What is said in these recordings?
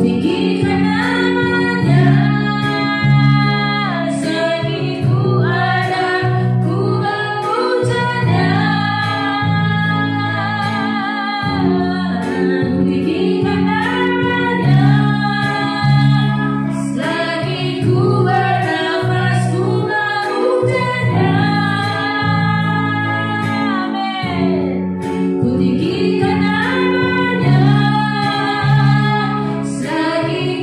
tinggikan namanya, selagi ku ada, ku memujanya. Ku tinggikan namanya, selagi ku bernafas, ku memujanya. Amin. Ku tinggikan namanya, selagi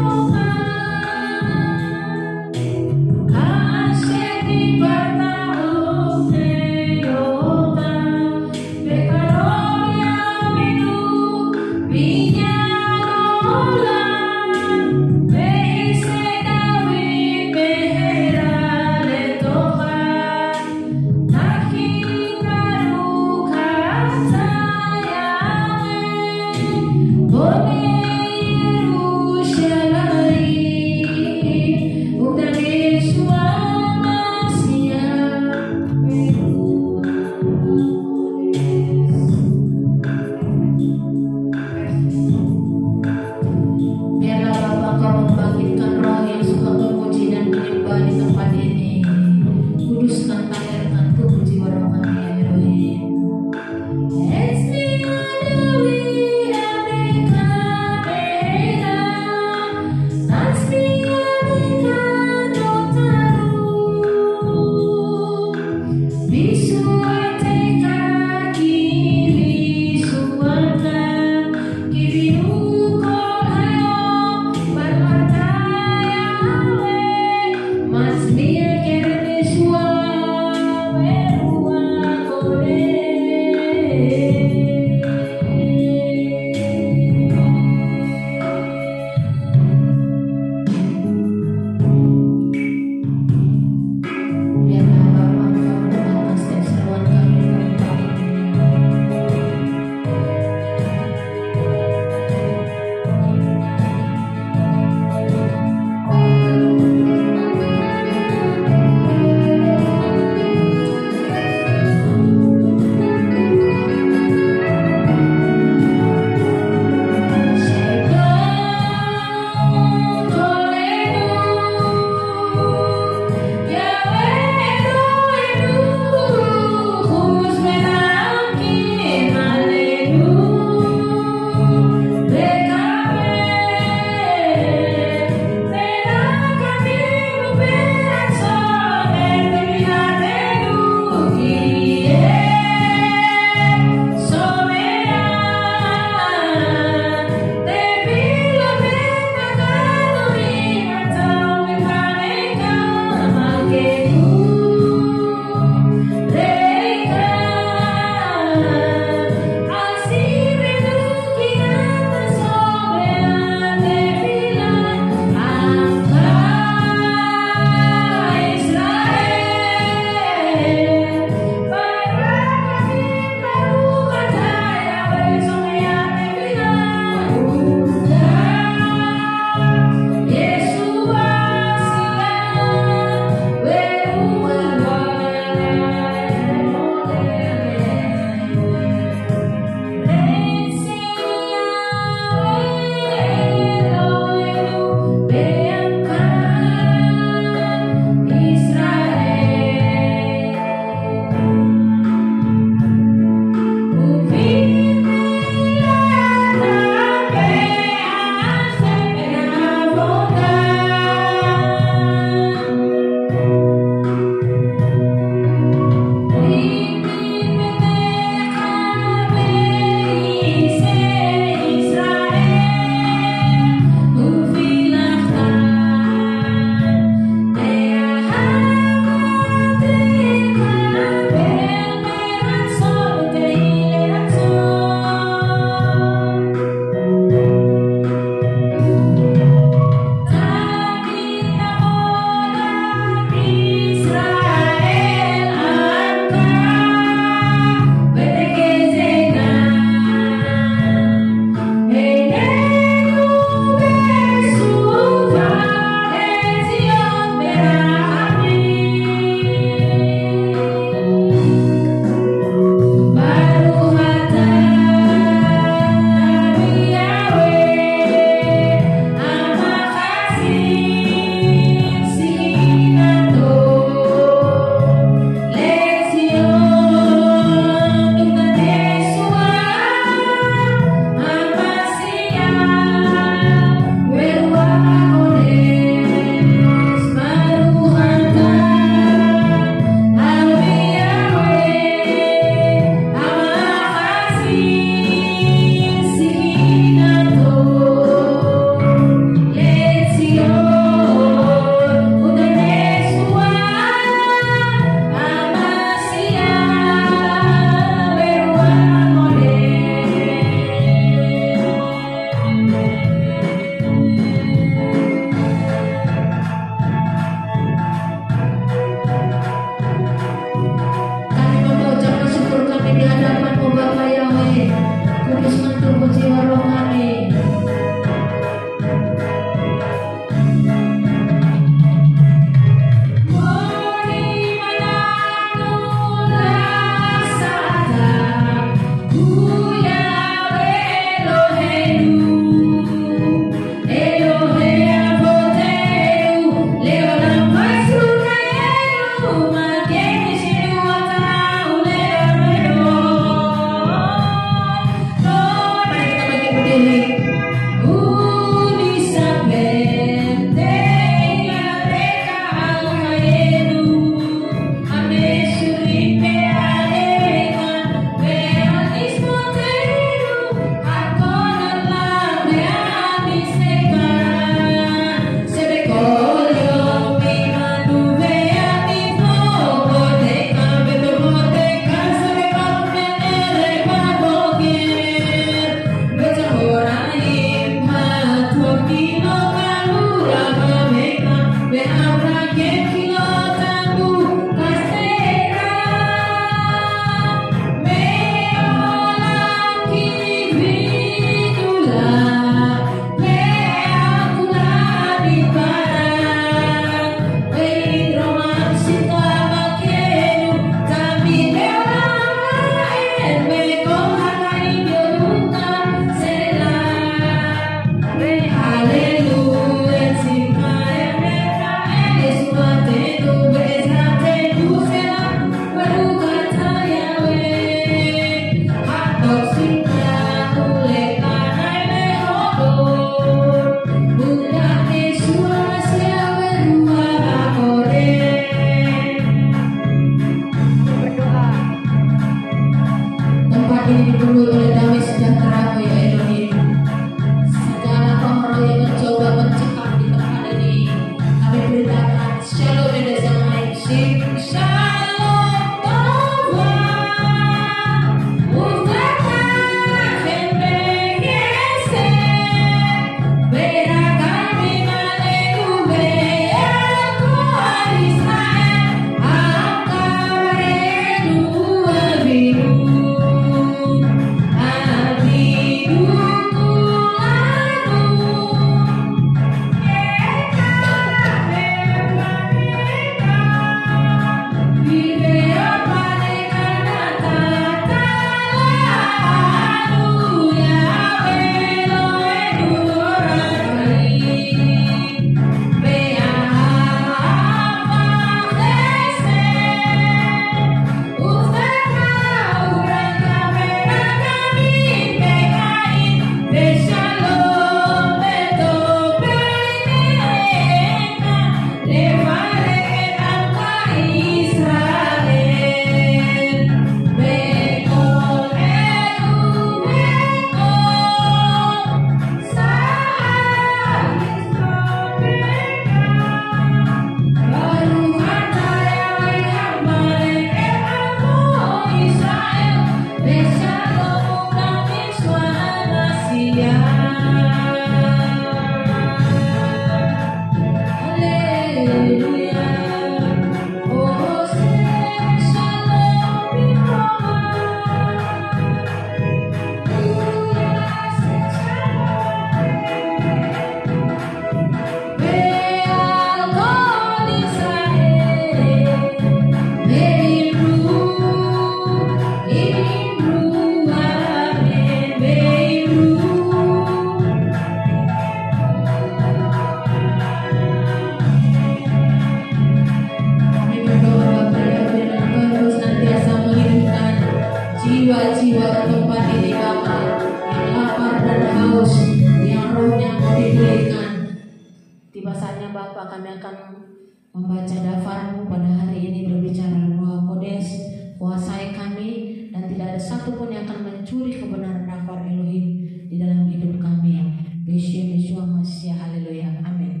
membaca dafarmu pada hari ini. Berbicara Roh Kodes, kuasai kami, dan tidak ada satupun yang akan mencuri kebenaran dafar Elohim di dalam hidup kami. Yeshua Masih, haleluya, amin.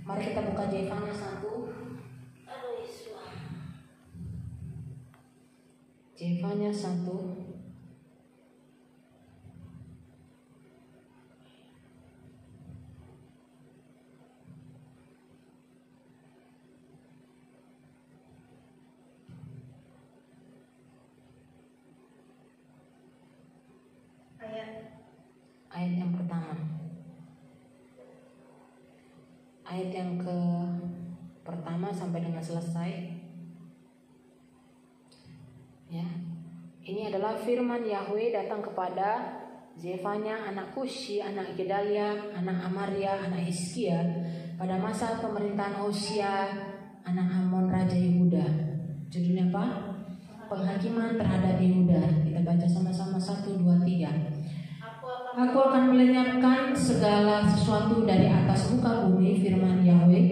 Mari kita buka Yefanya 1. Yefanya 1 ayat yang pertama. Ayat yang ke pertama sampai dengan selesai. Ya. Ini adalah firman Yahweh datang kepada Zefanya anak Kushi, anak Gedalia, anak Amaria, anak Hizkia pada masa pemerintahan Hosea, anak Amon raja Yehuda. Judulnya apa? Penghakiman terhadap Yehuda. Kita baca sama-sama 1, 2, 3. Aku akan melenyapkan segala sesuatu dari atas muka bumi, firman Yahweh.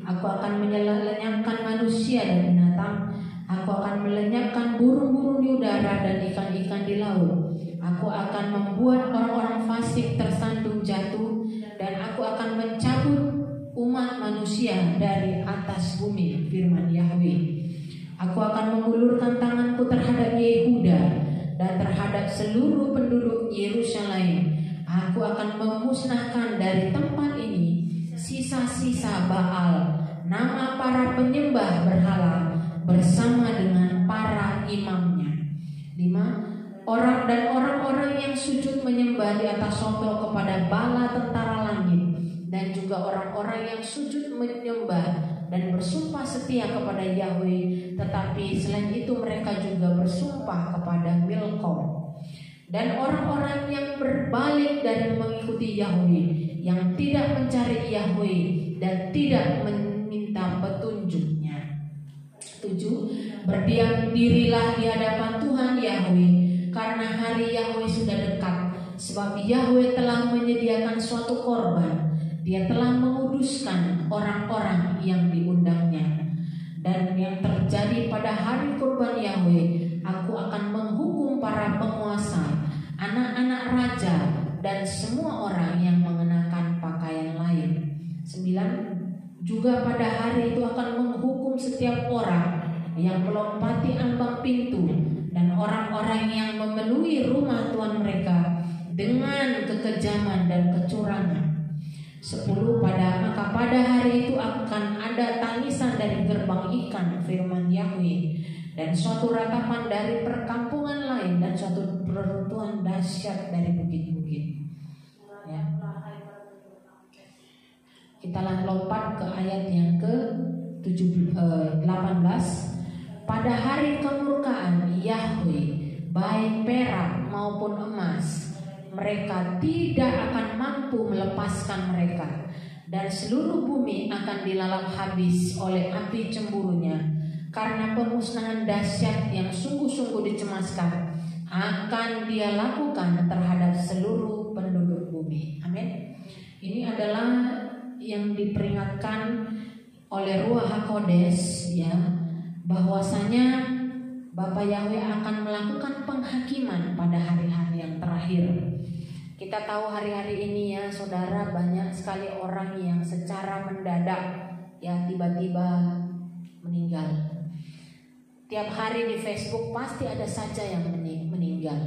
Aku akan melenyapkan manusia dan binatang. Aku akan melenyapkan burung-burung di udara dan ikan-ikan di laut. Aku akan membuat orang-orang fasik tersandung jatuh, dan aku akan mencabut umat manusia dari atas bumi, firman Yahweh. Aku akan mengulurkan tanganku terhadap Yehuda dan terhadap seluruh penduduk Yerusalem. Aku akan memusnahkan dari tempat ini sisa-sisa Baal, nama para penyembah berhala bersama dengan para imamnya. 5. Orang-orang yang sujud menyembah di atas soto kepada bala tentara langit, dan juga orang-orang yang sujud menyembah dan bersumpah setia kepada Yahweh, tetapi selain itu mereka juga bersumpah kepada Milkom. Dan orang-orang yang berbalik dari mengikuti Yahweh, yang tidak mencari Yahweh dan tidak meminta petunjuknya. 7. Berdiam dirilah di hadapan Tuhan Yahweh, karena hari Yahweh sudah dekat. Sebab Yahweh telah menyediakan suatu korban, Dia telah menguduskan orang-orang yang diundangnya. Dan yang terjadi pada hari kurban Yahweh, aku akan menghukum para penguasa, anak-anak raja, dan semua orang yang mengenakan pakaian lain. 9. Juga pada hari itu akan menghukum setiap orang yang melompati ambang pintu dan orang-orang yang memenuhi rumah Tuhan mereka dengan kekejaman dan kecurangan. 10. Maka pada hari itu akan ada tangisan dari gerbang ikan, firman Yahweh, dan suatu ratapan dari perkampungan lain, dan suatu peruntuhan dahsyat dari bukit-bukit. Ya. Kita lompat ke ayat yang ke-18. Pada hari kemurkaan Yahweh, baik perak maupun emas, mereka tidak akan mampu melepaskan mereka, dan seluruh bumi akan dilalap habis oleh api cemburunya, karena pemusnahan dahsyat yang sungguh-sungguh dicemaskan akan Dia lakukan terhadap seluruh penduduk bumi. Amin. Ini adalah yang diperingatkan oleh Ruach HaKodes, ya, bahwasanya Bapa Yahweh akan melakukan penghakiman pada hari-hari yang terakhir. Kita tahu hari-hari ini, ya saudara, banyak sekali orang yang secara mendadak, ya, tiba-tiba meninggal. Tiap hari di Facebook pasti ada saja yang meninggal.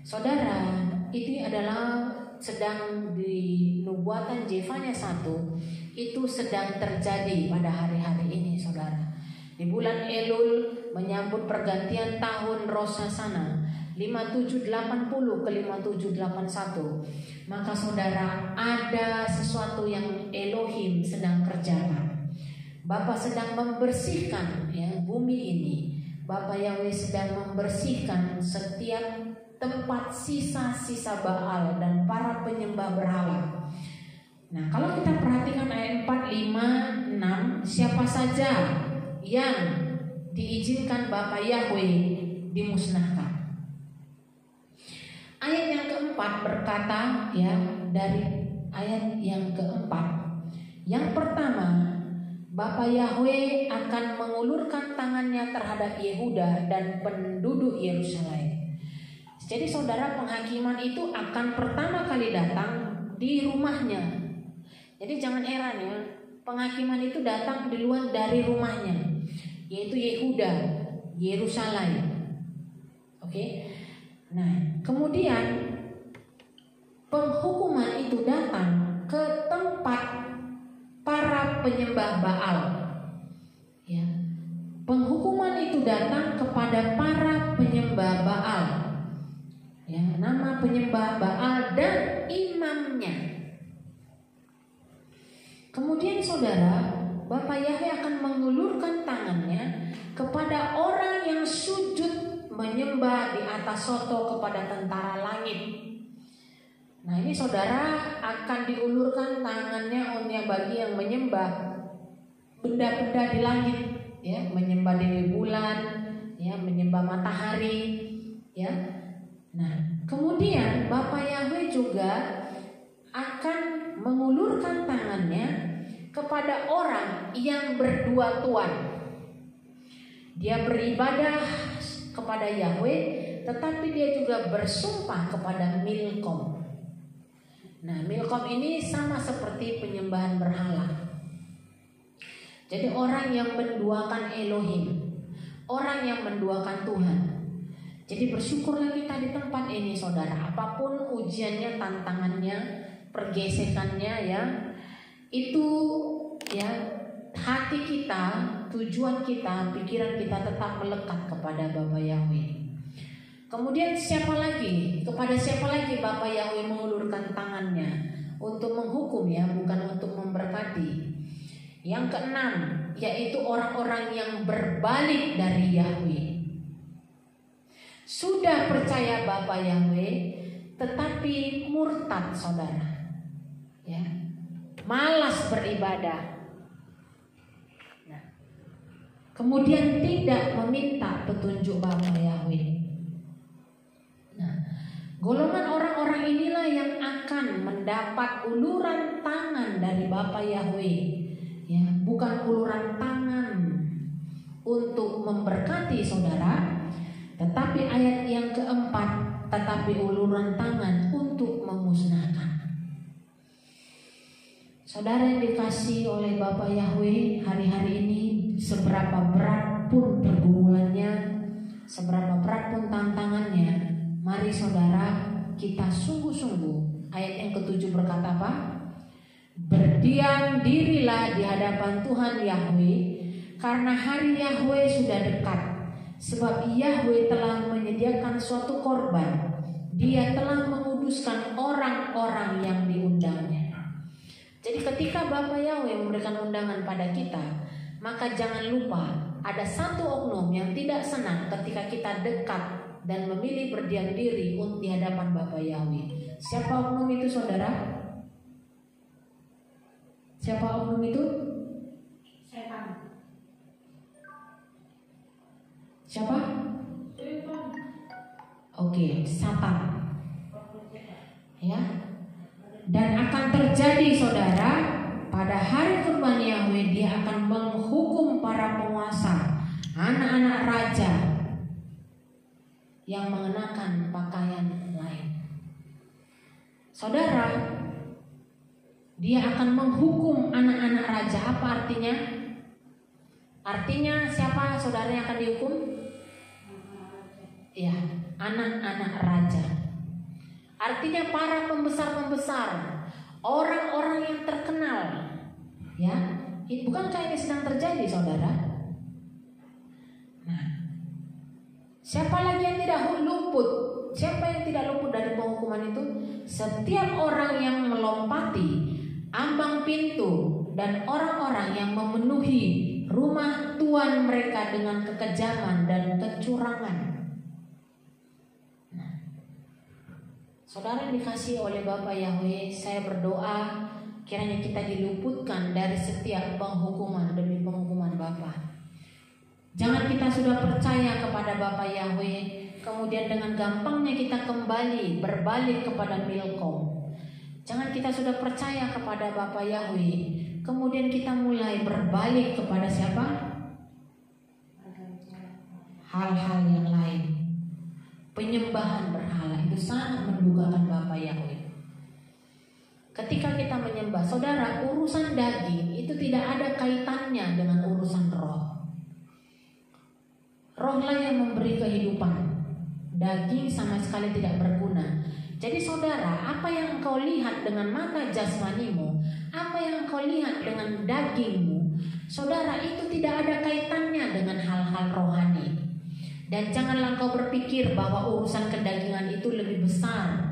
Saudara, ini adalah sedang di nubuatan Yefanya 1, itu sedang terjadi pada hari-hari ini, saudara. Di bulan Elul menyambut pergantian tahun Rosh Hashanah 5780 ke 5781, maka saudara, ada sesuatu yang Elohim sedang kerjakan. Bapa sedang membersihkan, ya, bumi ini. Bapa Yahweh sedang membersihkan setiap tempat sisa-sisa Baal dan para penyembah berhala. Nah, kalau kita perhatikan ayat 4, 5, 6, siapa saja yang diizinkan Bapa Yahweh dimusnahkan. Ayat yang keempat berkata, ya, dari ayat yang keempat, yang pertama, Bapa Yahwe akan mengulurkan tangannya terhadap Yehuda dan penduduk Yerusalem. Jadi saudara, penghakiman itu akan pertama kali datang di rumahnya. Jadi jangan heran ya, penghakiman itu datang di luar dari rumahnya, yaitu Yehuda, Yerusalem. Oke. Nah, kemudian penghukuman itu datang ke tempat para penyembah Baal. Ya. Penghukuman itu datang kepada para penyembah Baal. Ya, nama penyembah Baal dan imamnya. Kemudian saudara, Bapa Yahwe akan mengulurkan tangannya kepada orang yang sujud menyembah di atas soto kepada tentara langit. Nah, ini saudara akan diulurkan tangannya bagi yang menyembah benda-benda di langit, ya, menyembah dewi bulan, ya, menyembah matahari, ya. Nah, kemudian Bapa Yahwe juga akan mengulurkan tangannya kepada orang yang berdua tuan. Dia beribadah kepada Yahwe, tetapi dia juga bersumpah kepada Milkom. Nah, Milkom ini sama seperti penyembahan berhala. Jadi orang yang menduakan Elohim, orang yang menduakan Tuhan. Jadi bersyukurlah kita di tempat ini saudara. Apapun ujiannya, tantangannya, pergesekannya ya, itu ya, hati kita, tujuan kita, pikiran kita tetap melekat kepada Bapa Yahwe. Kemudian siapa lagi? Kepada siapa lagi Bapa Yahwe mengulurkan tangannya untuk menghukum ya, bukan untuk memberkati. Yang keenam, yaitu orang-orang yang berbalik dari Yahwe. Sudah percaya Bapa Yahwe, tetapi murtad saudara. Ya. Malas beribadah. Nah, kemudian tidak meminta petunjuk Bapa Yahwe. Nah, golongan orang-orang inilah yang akan mendapat uluran tangan dari Bapa Yahwe, ya, bukan uluran tangan untuk memberkati saudara, tetapi ayat yang keempat, tetapi uluran tangan untuk memusnahkan. Saudara yang dikasihi oleh Bapa Yahwe, hari-hari ini seberapa berat pun pergumulannya, seberapa berat pun tantangannya, mari saudara kita sungguh-sungguh. Ayat yang ke-7 berkata apa? Berdiam dirilah di hadapan Tuhan Yahwe, karena hari Yahwe sudah dekat. Sebab Yahwe telah menyediakan suatu korban, Dia telah menguduskan orang-orang yang diundangnya. Jadi ketika Bapa Yahwe memberikan undangan pada kita, maka jangan lupa ada satu oknum yang tidak senang ketika kita dekat dan memilih berdiam diri di hadapan Bapa Yahwe. Siapa oknum itu saudara? Siapa oknum itu? Setan. Siapa? Oke, Satan. Ya. Dan akan terjadi saudara, pada hari kurban Yahwe Dia akan menghukum para penguasa, anak-anak raja yang mengenakan pakaian lain. Saudara, Dia akan menghukum anak-anak raja. Apa artinya? Artinya siapa saudara yang akan dihukum? Ya, anak-anak raja. Artinya para pembesar-pembesar, orang-orang yang terkenal. Ya, bukankah ini sedang terjadi saudara? Nah, siapa lagi yang tidak luput? Siapa yang tidak luput dari penghukuman itu? Setiap orang yang melompati ambang pintu dan orang-orang yang memenuhi rumah tuan mereka dengan kekejaman dan kecurangan. Nah, saudara yang dikasihi oleh Bapa Yahwe, saya berdoa kiranya kita diluputkan dari setiap penghukuman demi penghukuman Bapa. Jangan kita sudah percaya kepada Bapa Yahwe, kemudian dengan gampangnya kita kembali berbalik kepada Milkom. Jangan kita sudah percaya kepada Bapa Yahwe, kemudian kita mulai berbalik kepada siapa? Hal-hal yang lain. Penyembahan berhala itu sangat mendugakan Bapa Yahweh. Ketika kita menyembah, saudara, urusan daging itu tidak ada kaitannya dengan urusan roh. Rohlah yang memberi kehidupan. Daging sama sekali tidak berguna. Jadi saudara, apa yang engkau lihat dengan mata jasmanimu, apa yang engkau lihat dengan dagingmu, saudara, itu tidak ada kaitannya dengan hal-hal rohani. Dan janganlah engkau berpikir bahwa urusan kedagingan itu lebih besar,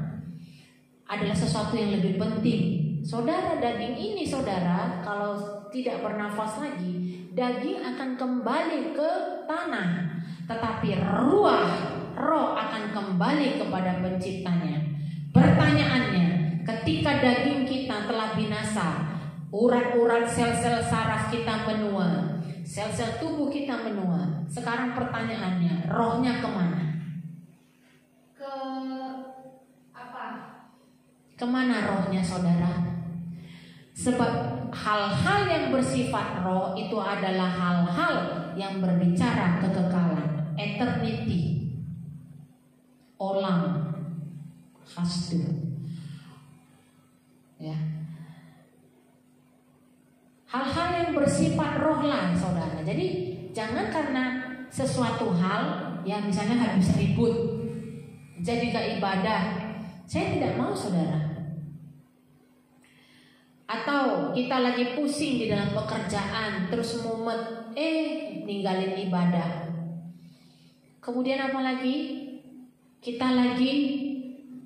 adalah sesuatu yang lebih penting. Saudara, daging ini saudara, kalau tidak bernafas lagi, daging akan kembali ke tanah. Tetapi roh akan kembali kepada penciptanya. Pertanyaannya, ketika daging kita telah binasa, urat-urat sel-sel saraf kita menua, sel-sel tubuh kita menua. Sekarang pertanyaannya, rohnya kemana? Kemana rohnya saudara? Sebab hal-hal yang bersifat roh itu adalah hal-hal yang berbicara kekekalan, eternity, olam, hasdu, ya. Hal-hal yang bersifat roh lah saudara. Jadi jangan karena sesuatu hal yang misalnya habis ribut jadi gak ibadah. Saya tidak mau saudara. Atau kita lagi pusing di dalam pekerjaan, terus mumet, ninggalin ibadah. Kemudian apa lagi? Kita lagi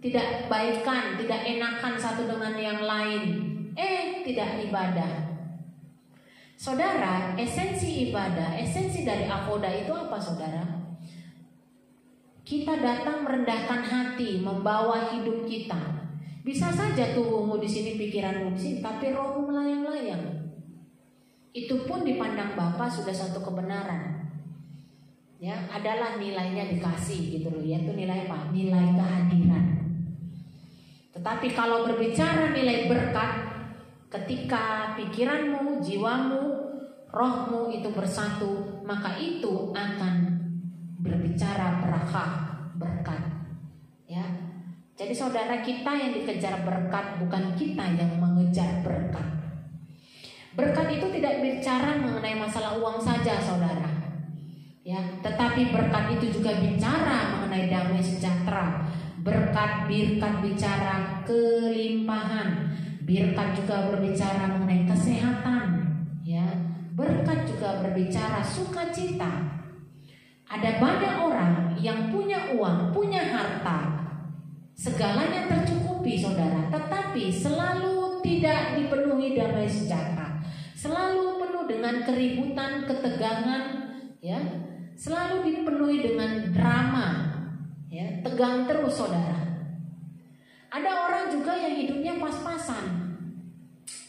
tidak baikan, tidak enakan satu dengan yang lain, tidak ibadah. Saudara, esensi ibadah, esensi dari avoda itu apa saudara? Kita datang merendahkan hati, membawa hidup kita. Bisa saja tubuhmu di sini, pikiranmu di sini, tapi rohmu melayang-layang. Itu pun dipandang Bapa sudah satu kebenaran. Ya, adalah nilainya dikasih gitu loh, yaitu nilai apa? Nilai kehadiran. Tetapi kalau berbicara nilai berkat, ketika pikiranmu, jiwamu, rohmu itu bersatu, maka itu akan berbicara berakah, berkat. Ya. Jadi saudara, kita yang dikejar berkat, bukan kita yang mengejar berkat. Berkat itu tidak bicara mengenai masalah uang saja saudara. Ya, tetapi berkat itu juga bicara mengenai damai sejahtera. Birkat bicara kelimpahan. Berkat juga berbicara mengenai kesehatan. Ya, berkat juga berbicara sukacita. Ada banyak orang yang punya uang, punya harta, segalanya tercukupi saudara, tetapi selalu tidak dipenuhi damai sejahtera, selalu penuh dengan keributan, ketegangan, ya, selalu dipenuhi dengan drama, ya, tegang terus saudara. Ada orang juga yang hidupnya pas-pasan,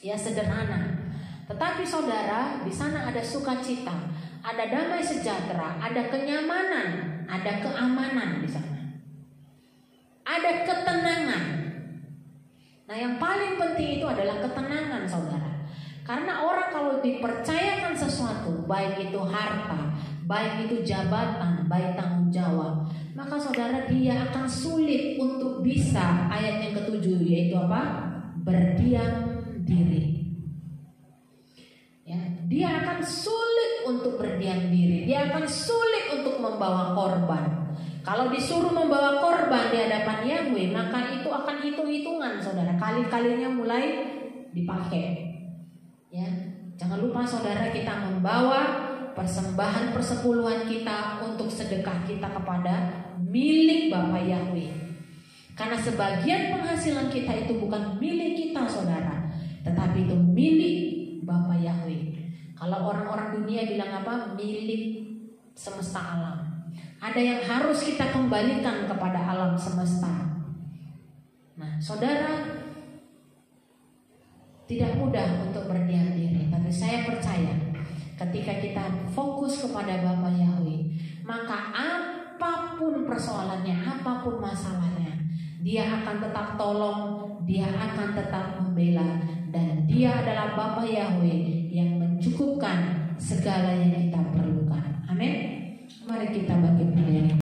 ya, sederhana, tetapi saudara, di sana ada sukacita, ada damai sejahtera, ada kenyamanan, ada keamanan di sana. Ada ketenangan. Nah, yang paling penting itu adalah ketenangan saudara. Karena orang kalau dipercayakan sesuatu, baik itu harta, baik itu jabatan, baik tanggung jawab, maka saudara, dia akan sulit untuk bisa, ayat yang ke-7 yaitu apa? Berdiam diri. Ya, dia akan sulit untuk berdiam diri. Dia akan sulit untuk membawa korban. Kalau disuruh membawa korban di hadapan Yahweh, maka itu akan hitung-hitungan saudara, kali-kalinya mulai dipakai. Ya, jangan lupa saudara, kita membawa persembahan persepuluhan kita untuk sedekah kita kepada milik Bapa Yahweh. Karena sebagian penghasilan kita itu bukan milik kita saudara, tetapi itu milik Bapa Yahweh. Kalau orang-orang dunia bilang apa? Milik semesta alam. Ada yang harus kita kembalikan kepada alam semesta. Nah, saudara, tidak mudah untuk berdiam diri, tapi saya percaya ketika kita fokus kepada Bapa Yahweh, maka apapun persoalannya, apapun masalahnya, Dia akan tetap tolong, Dia akan tetap membela, dan Dia adalah Bapa Yahweh yang mencukupkan segala yang kita perlukan. Amin. Mari kita bagi pilihan.